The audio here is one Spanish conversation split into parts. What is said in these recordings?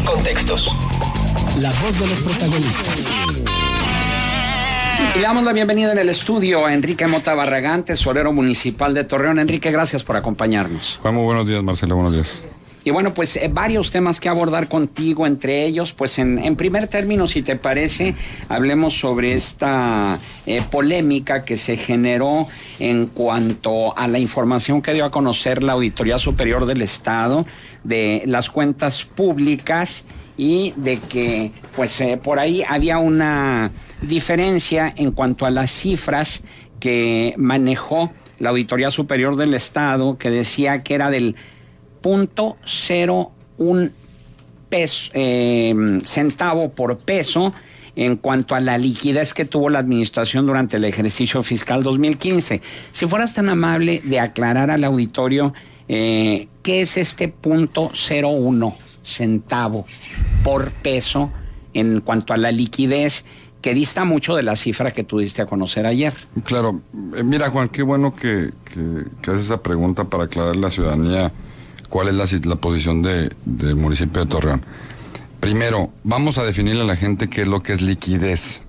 contextos. La voz de los protagonistas. Y le damos la bienvenida en el estudio a Enrique Mota Barragán, tesorero municipal de Torreón. Enrique, gracias por acompañarnos. Juan, muy buenos días, Marcelo, buenos días. Y bueno, pues varios temas que abordar contigo, entre ellos, pues en primer término, si te parece, hablemos sobre esta polémica que se generó en cuanto a la información que dio a conocer la Auditoría Superior del Estado de las cuentas públicas y de que pues por ahí había una diferencia en cuanto a las cifras que manejó la Auditoría Superior del Estado, que decía que era del 0.01 centavo por peso en cuanto a la liquidez que tuvo la administración durante el ejercicio fiscal 2015. Si fueras tan amable de aclarar al auditorio qué es este 0.01 centavo por peso en cuanto a la liquidez, que dista mucho de la cifra que tú diste a conocer ayer. Claro, mira, Juan, qué bueno que haces esa pregunta para aclarar a la ciudadanía cuál es la posición del municipio de Torreón. Primero, vamos a definirle a la gente qué es lo que es liquidez.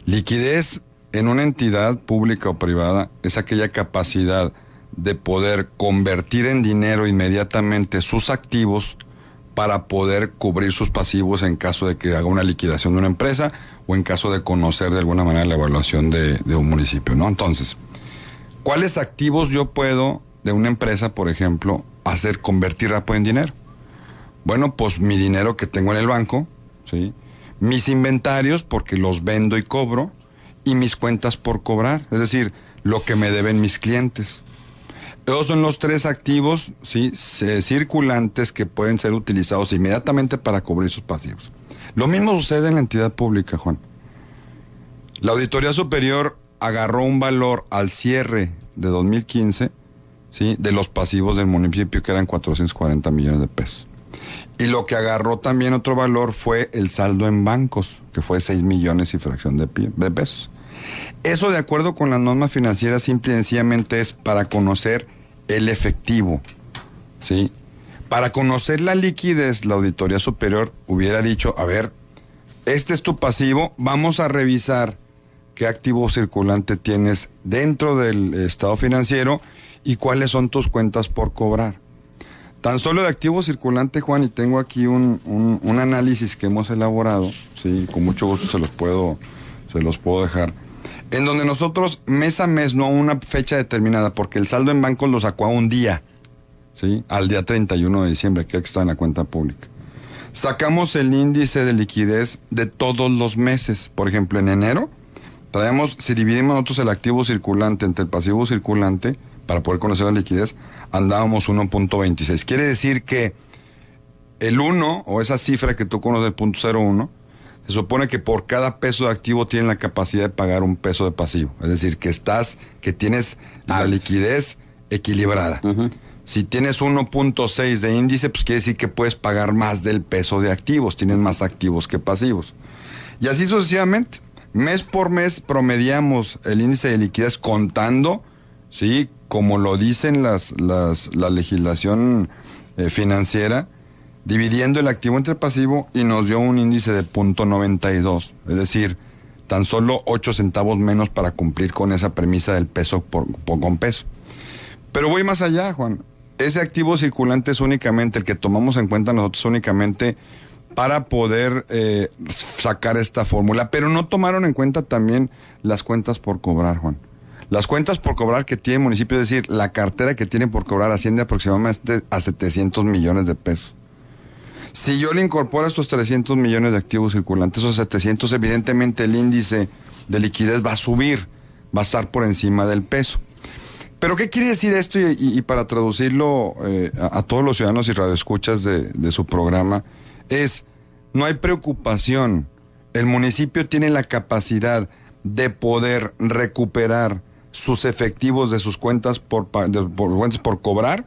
Liquidez en una entidad pública o privada es aquella capacidad de poder convertir en dinero inmediatamente sus activos para poder cubrir sus pasivos en caso de que haga una liquidación de una empresa o en caso de conocer de alguna manera la evaluación de un municipio, ¿no? Entonces, ¿cuáles activos yo puedo de una empresa, por ejemplo, hacer convertir rápido en dinero? Bueno, pues mi dinero que tengo en el banco, ¿sí? Mis inventarios porque los vendo y cobro, y mis cuentas por cobrar, es decir, lo que me deben mis clientes. Esos son los tres activos, ¿sí?, circulantes que pueden ser utilizados inmediatamente para cubrir sus pasivos. Lo mismo sucede en la entidad pública, Juan. La Auditoría Superior agarró un valor al cierre de 2015, ¿sí?, de los pasivos del municipio, que eran 440 millones de pesos. Y lo que agarró también otro valor fue el saldo en bancos, que fue 6 millones y fracción de pesos. Eso, de acuerdo con las normas financieras, simple y sencillamente es para conocer el efectivo, ¿sí? Para conocer la liquidez, la Auditoría Superior hubiera dicho, a ver, este es tu pasivo, vamos a revisar qué activo circulante tienes dentro del estado financiero y cuáles son tus cuentas por cobrar. Tan solo de activo circulante, Juan, y tengo aquí un análisis que hemos elaborado, sí, con mucho gusto se los puedo dejar, en donde nosotros mes a mes, no a una fecha determinada, porque el saldo en bancos lo sacó a un día, ¿sí?, al día 31 de diciembre, que está en la cuenta pública. Sacamos el índice de liquidez de todos los meses. Por ejemplo, en enero, traemos, si dividimos nosotros el activo circulante entre el pasivo circulante, para poder conocer la liquidez, andábamos 1.26. Quiere decir que el 1, o esa cifra que tú conoces, el 0.01, se supone que por cada peso de activo tienen la capacidad de pagar un peso de pasivo. Es decir, que tienes la liquidez equilibrada. Uh-huh. Si tienes 1.6 de índice, pues quiere decir que puedes pagar más del peso de activos. Tienes más activos que pasivos. Y así sucesivamente. Mes por mes promediamos el índice de liquidez contando, ¿sí?, como lo dicen la legislación financiera, dividiendo el activo entre pasivo, y nos dio un índice de 0.92, es decir, tan solo 8 centavos menos para cumplir con esa premisa del peso con peso. Pero voy más allá, Juan. Ese activo circulante es únicamente el que tomamos en cuenta nosotros únicamente para poder sacar esta fórmula, pero no tomaron en cuenta también las cuentas por cobrar, Juan. Las cuentas por cobrar que tiene el municipio, es decir, la cartera que tiene por cobrar, asciende aproximadamente a 700 millones de pesos. Si yo le incorporo estos 300 millones de activos circulantes, esos 700, evidentemente el índice de liquidez va a subir, va a estar por encima del peso. Pero ¿qué quiere decir esto? Y para traducirlo a todos los ciudadanos y radioescuchas de su programa, es, no hay preocupación. El municipio tiene la capacidad de poder recuperar sus efectivos de sus cuentas por cobrar,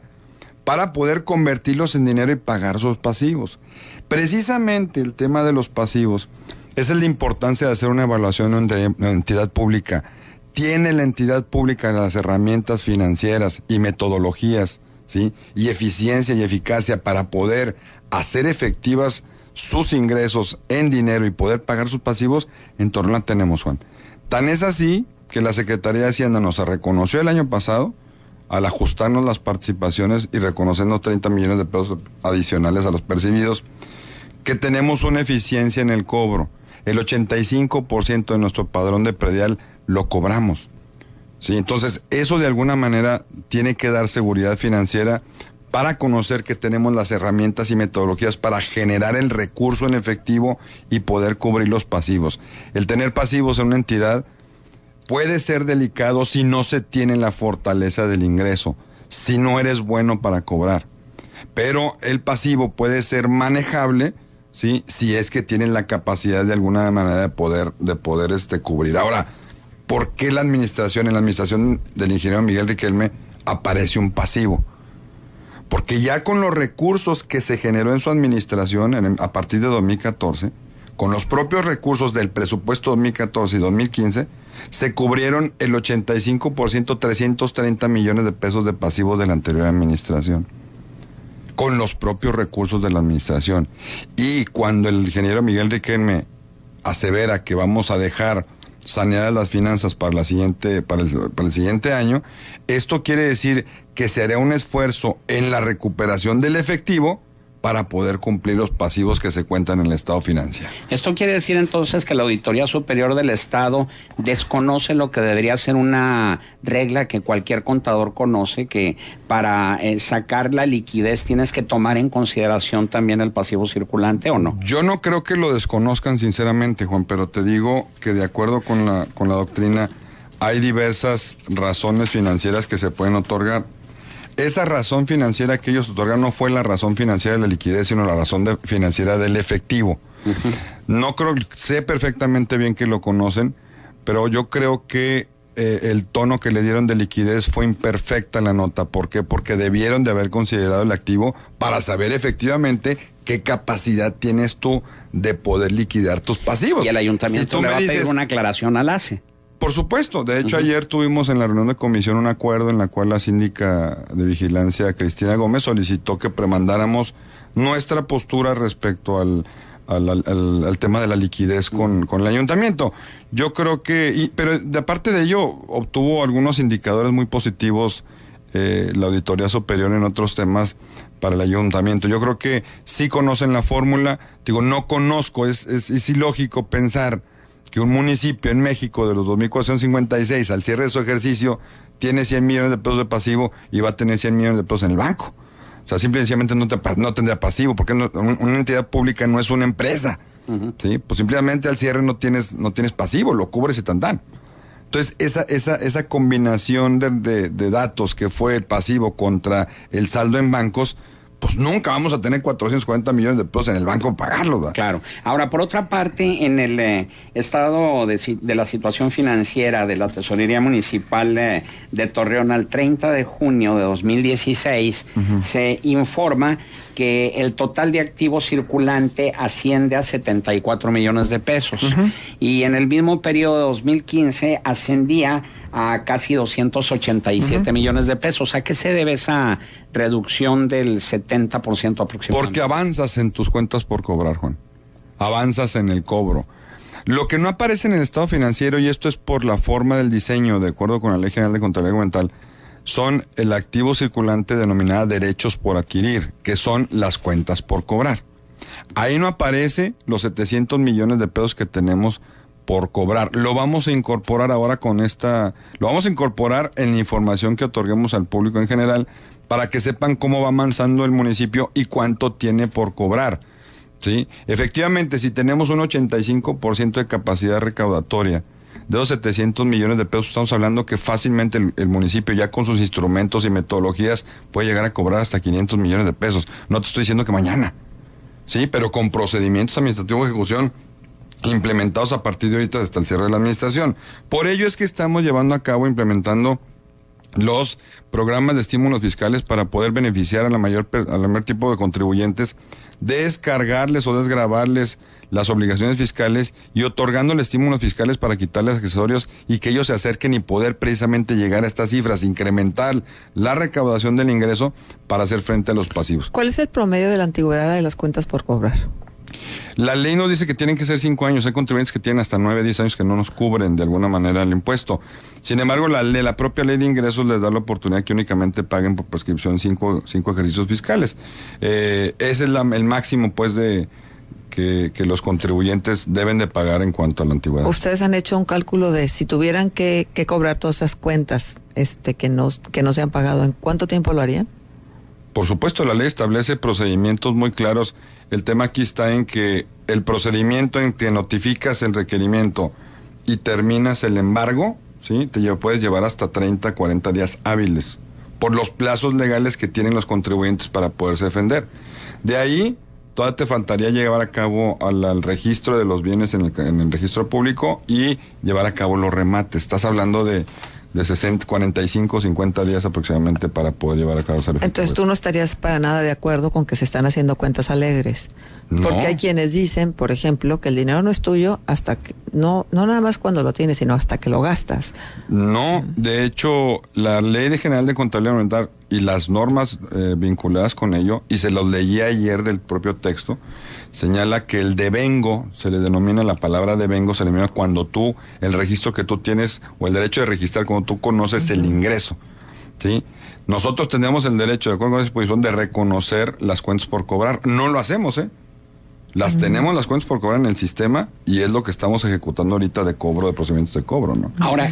para poder convertirlos en dinero y pagar sus pasivos. Precisamente el tema de los pasivos es la importancia de hacer una evaluación de una entidad pública. Tiene la entidad pública las herramientas financieras y metodologías, ¿sí?, y eficiencia y eficacia para poder hacer efectivas sus ingresos en dinero y poder pagar sus pasivos, en Torreón la tenemos, Juan. Tan es así que la Secretaría de Hacienda nos reconoció el año pasado al ajustarnos las participaciones y reconocernos 30 millones de pesos adicionales a los percibidos, que tenemos una eficiencia en el cobro. El 85% de nuestro padrón de predial lo cobramos. ¿Sí? Entonces, eso de alguna manera tiene que dar seguridad financiera para conocer que tenemos las herramientas y metodologías para generar el recurso en efectivo y poder cubrir los pasivos. El tener pasivos en una entidad puede ser delicado si no se tiene la fortaleza del ingreso, si no eres bueno para cobrar. Pero el pasivo puede ser manejable, ¿sí? Si es que tienes la capacidad de alguna manera de poder cubrir. Ahora, ¿por qué en la administración del ingeniero Miguel Riquelme aparece un pasivo? Porque ya con los recursos que se generó en su administración a partir de 2014, con los propios recursos del presupuesto 2014 y 2015, se cubrieron el 85%, 330 millones de pesos de pasivos de la anterior administración, con los propios recursos de la administración. Y cuando el ingeniero Miguel Riquelme asevera que vamos a dejar saneadas las finanzas para el siguiente año, esto quiere decir que se hará un esfuerzo en la recuperación del efectivo para poder cumplir los pasivos que se cuentan en el estado financiero. Esto quiere decir entonces que la Auditoría Superior del Estado desconoce lo que debería ser una regla que cualquier contador conoce, que para sacar la liquidez tienes que tomar en consideración también el pasivo circulante, ¿o no? Yo no creo que lo desconozcan sinceramente, Juan, pero te digo que de acuerdo con la doctrina hay diversas razones financieras que se pueden otorgar. Esa razón financiera que ellos otorgan no fue la razón financiera de la liquidez, sino la razón financiera del efectivo. Uh-huh. No creo, sé perfectamente bien que lo conocen, pero yo creo que el tono que le dieron de liquidez fue imperfecta en la nota. ¿Por qué? Porque debieron de haber considerado el activo para saber efectivamente qué capacidad tienes tú de poder liquidar tus pasivos. Y el ayuntamiento le va a pedir una aclaración al ACE. Por supuesto, de hecho ayer tuvimos en la reunión de comisión un acuerdo en la cual la síndica de vigilancia Cristina Gómez solicitó que premandáramos nuestra postura respecto al tema de la liquidez con el ayuntamiento. Yo creo que, pero de aparte de ello, obtuvo algunos indicadores muy positivos la Auditoría Superior en otros temas para el ayuntamiento. Yo creo que sí conocen la fórmula, no conozco, es ilógico pensar que un municipio en México de los 2.456 al cierre de su ejercicio tiene 100 millones de pesos de pasivo y va a tener 100 millones de pesos en el banco. O sea, simplemente no tendría pasivo, porque una entidad pública no es una empresa. Uh-huh. ¿Sí? Pues simplemente al cierre no tienes pasivo, lo cubres y tan. Entonces, esa combinación de datos que fue el pasivo contra el saldo en bancos, pues nunca vamos a tener 440 millones de pesos en el banco para pagarlo, ¿verdad? Claro. Ahora, por otra parte, en el estado de la situación financiera de la Tesorería Municipal de Torreón al 30 de junio de 2016, uh-huh, se informa que el total de activo circulante asciende a 74 millones de pesos. Uh-huh. Y en el mismo periodo de 2015 ascendía a casi 287 uh-huh, millones de pesos. ¿A qué se debe esa reducción del 70% aproximadamente? Porque avanzas en tus cuentas por cobrar, Juan. Avanzas en el cobro. Lo que no aparece en el estado financiero, y esto es por la forma del diseño, de acuerdo con la Ley General de Contabilidad Documental, son el activo circulante denominada derechos por adquirir, que son las cuentas por cobrar. Ahí no aparece los 700 millones de pesos que tenemos por cobrar. Lo vamos a incorporar ahora lo vamos a incorporar en la información que otorguemos al público en general para que sepan cómo va avanzando el municipio y cuánto tiene por cobrar. ¿Sí? Efectivamente, si tenemos un 85% de capacidad recaudatoria de los 700 millones de pesos, estamos hablando que fácilmente el municipio ya con sus instrumentos y metodologías puede llegar a cobrar hasta 500 millones de pesos. No te estoy diciendo que mañana, ¿sí? Pero con procedimientos administrativos de ejecución implementados a partir de ahorita hasta el cierre de la administración. Por ello es que estamos llevando a cabo, implementando los programas de estímulos fiscales para poder beneficiar a la mayor tipo de contribuyentes, descargarles o desgravarles las obligaciones fiscales y otorgándole estímulos fiscales para quitarles accesorios y que ellos se acerquen y poder precisamente llegar a estas cifras, incrementar la recaudación del ingreso para hacer frente a los pasivos. ¿Cuál es el promedio de la antigüedad de las cuentas por cobrar? La ley nos dice que tienen que ser 5 años. Hay contribuyentes que tienen hasta 9, 10 años que no nos cubren de alguna manera el impuesto. Sin embargo, la propia ley de ingresos les da la oportunidad que únicamente paguen por prescripción 5 ejercicios fiscales. Ese es el máximo, pues, de que los contribuyentes deben de pagar en cuanto a la antigüedad. ¿Ustedes han hecho un cálculo de si tuvieran que cobrar todas esas cuentas que no se han pagado, en cuánto tiempo lo harían? Por supuesto, la ley establece procedimientos muy claros. El tema aquí está en que el procedimiento en que notificas el requerimiento y terminas el embargo, ¿sí? Puedes llevar hasta 30, 40 días hábiles por los plazos legales que tienen los contribuyentes para poderse defender. De ahí, todavía te faltaría llevar a cabo al registro de los bienes en el registro público y llevar a cabo los remates. Estás hablando de 60, 45, 50 días aproximadamente para poder llevar a cabo esa efectividad. Entonces tú no estarías para nada de acuerdo con que se están haciendo cuentas alegres. No. Porque hay quienes dicen, por ejemplo, que el dinero no es tuyo hasta que, no nada más cuando lo tienes, sino hasta que lo gastas. No, de hecho, la Ley General de Contabilidad Ambiental y las normas vinculadas con ello, y se los leí ayer del propio texto, señala que el devengo, se le denomina la palabra devengo, se le denomina cuando tú, el registro que tú tienes, o el derecho de registrar cuando tú conoces el ingreso, ¿sí? Nosotros tenemos el derecho, de acuerdo con esa disposición, de reconocer las cuentas por cobrar. No lo hacemos, Las tenemos las cuentas por cobrar en el sistema y es lo que estamos ejecutando ahorita de cobro, de procedimientos de cobro, ¿no? Ahora,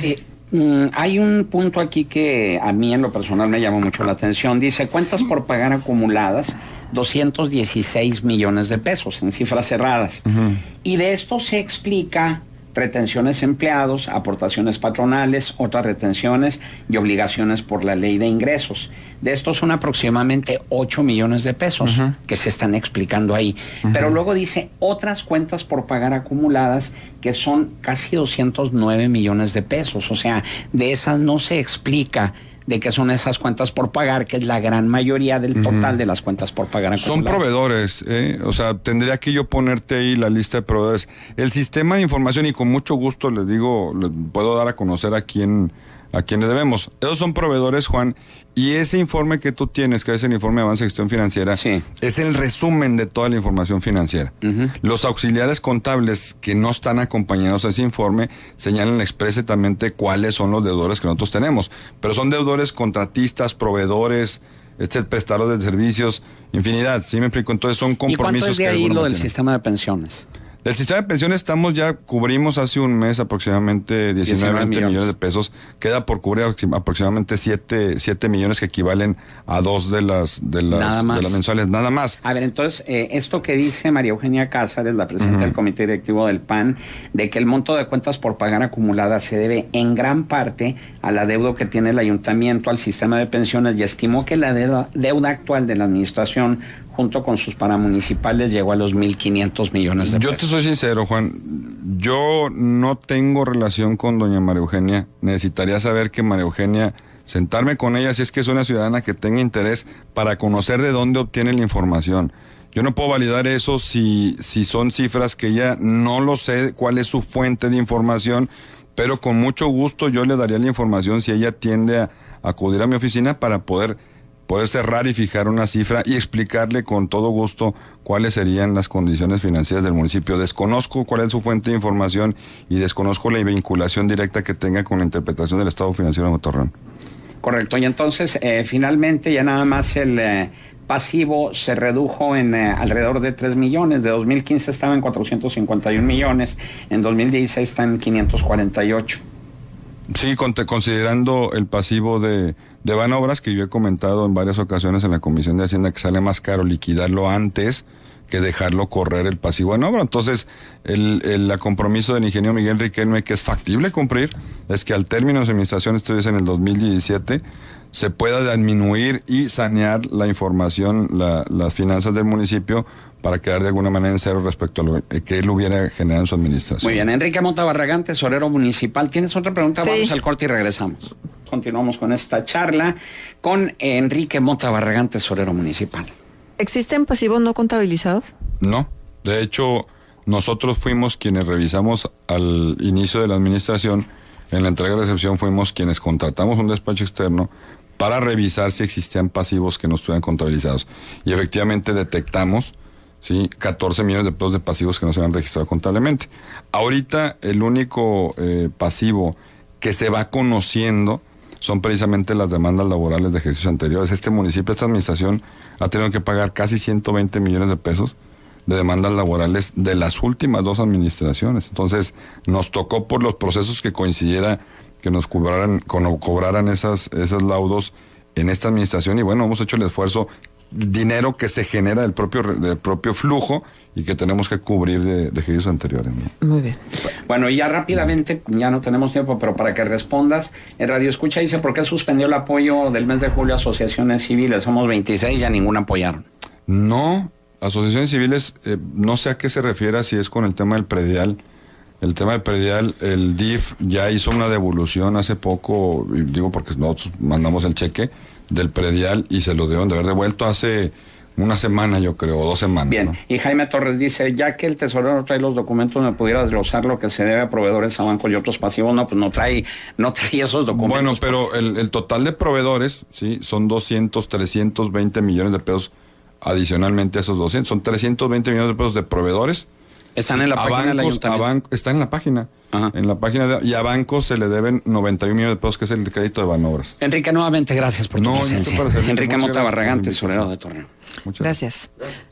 hay un punto aquí que a mí en lo personal me llamó mucho la atención. Dice, cuentas por pagar acumuladas, 216 millones de pesos en cifras cerradas. Uh-huh. Y de esto se explica retenciones empleados, aportaciones patronales, otras retenciones y obligaciones por la ley de ingresos. De estos son aproximadamente 8 millones de pesos uh-huh. que se están explicando ahí. Uh-huh. Pero luego dice otras cuentas por pagar acumuladas que son casi 209 millones de pesos. O sea, de esas no se explica de qué son esas cuentas por pagar, que es la gran mayoría del total de las cuentas por pagar acumuladas. Son proveedores, o sea, tendría que yo ponerte ahí la lista de proveedores. El sistema de información, y con mucho gusto les digo, les puedo dar a conocer a quién le debemos. Esos son proveedores, Juan, y ese informe que tú tienes, que es el informe de avance de gestión financiera, sí, es el resumen de toda la información financiera. Uh-huh. Los auxiliares contables que no están acompañados a ese informe señalan expresamente cuáles son los deudores que nosotros tenemos, pero son deudores contratistas, proveedores, prestadores de servicios, infinidad, ¿sí me explico? Entonces son compromisos. ¿Y cuánto es de ahí lo del sistema de pensiones? Del sistema de pensiones cubrimos hace un mes aproximadamente 19 millones de pesos. Queda por cubrir aproximadamente 7 millones que equivalen a 2 de las mensuales, nada más. A ver, entonces, esto que dice María Eugenia Cázares, la presidenta del Comité Directivo del PAN, de que el monto de cuentas por pagar acumuladas se debe en gran parte a la deuda que tiene el ayuntamiento al sistema de pensiones, y estimó que la deuda actual de la administración junto con sus paramunicipales llegó a los 1,500 millones de pesos. Yo te soy sincero, Juan, yo no tengo relación con doña María Eugenia. Necesitaría saber que María Eugenia, sentarme con ella si es que es una ciudadana que tenga interés para conocer de dónde obtiene la información. Yo no puedo validar eso si son cifras que ella no lo sé cuál es su fuente de información, pero con mucho gusto yo le daría la información si ella tiende a acudir a mi oficina para poder cerrar y fijar una cifra y explicarle con todo gusto cuáles serían las condiciones financieras del municipio. Desconozco cuál es su fuente de información y desconozco la vinculación directa que tenga con la interpretación del estado financiero de Torreón. Correcto, y entonces finalmente ya nada más el pasivo se redujo en alrededor de 3 millones. De 2015 estaba en 451 millones, en 2016 está en 548. Sí, considerando el pasivo de Banobras, que yo he comentado en varias ocasiones en la Comisión de Hacienda que sale más caro liquidarlo antes que dejarlo correr el pasivo en obra. Entonces, el compromiso del ingeniero Miguel Riquelme, que es factible cumplir, es que al término de su administración, esto es en el 2017, se pueda disminuir y sanear la información, las finanzas del municipio, para quedar de alguna manera en cero respecto a lo que él hubiera generado en su administración. Muy bien, Enrique Mota Barragán, tesorero municipal. ¿Tienes otra pregunta? Sí. Vamos al corte y regresamos. Continuamos con esta charla con Enrique Mota Barragán, tesorero municipal. ¿Existen pasivos no contabilizados? No, de hecho, nosotros fuimos quienes revisamos al inicio de la administración, en la entrega y recepción fuimos quienes contratamos un despacho externo para revisar si existían pasivos que no estuvieran contabilizados. Y efectivamente detectamos ¿sí? 14 millones de pesos de pasivos que no se han registrado contablemente. Ahorita el único pasivo que se va conociendo son precisamente las demandas laborales de ejercicios anteriores. Este municipio, esta administración, ha tenido que pagar casi 120 millones de pesos de demandas laborales de las últimas 2 administraciones. Entonces, nos tocó por los procesos que coincidiera que nos cobraran esos laudos en esta administración, y bueno, hemos hecho el esfuerzo, dinero que se genera del propio flujo y que tenemos que cubrir de ejercicios anteriores, ¿no? Muy bien. Bueno, y ya rápidamente, ya no tenemos tiempo, pero para que respondas, el Radio Escucha dice, ¿por qué suspendió el apoyo del mes de julio a asociaciones civiles? Somos 26, ya ninguna apoyaron. No, asociaciones civiles, no sé a qué se refiere, si es con el tema del predial. El tema del predial, el DIF ya hizo una devolución hace poco, y digo porque nosotros mandamos el cheque del predial y se lo deben de haber devuelto hace una semana, yo creo, o 2 semanas. Bien, ¿no? Y Jaime Torres dice, ya que el tesorero trae los documentos, ¿me pudiera desglosar lo que se debe a proveedores, a bancos y otros pasivos? No, pues no trae esos documentos. Bueno, pero el total de proveedores, sí, son 320 millones de pesos adicionalmente a esos 200. Son 320 millones de pesos de proveedores. Están en la página del ayuntamiento. Está en la página. Ajá. En la página y a bancos se le deben 91 millones de pesos, que es el crédito de Banobras. Enrique, nuevamente gracias por tu presencia. para servirte. Enrique Muchas Mota gracias Barragán, por la tesorero invitación. de Torreón. Muchas gracias. Gracias.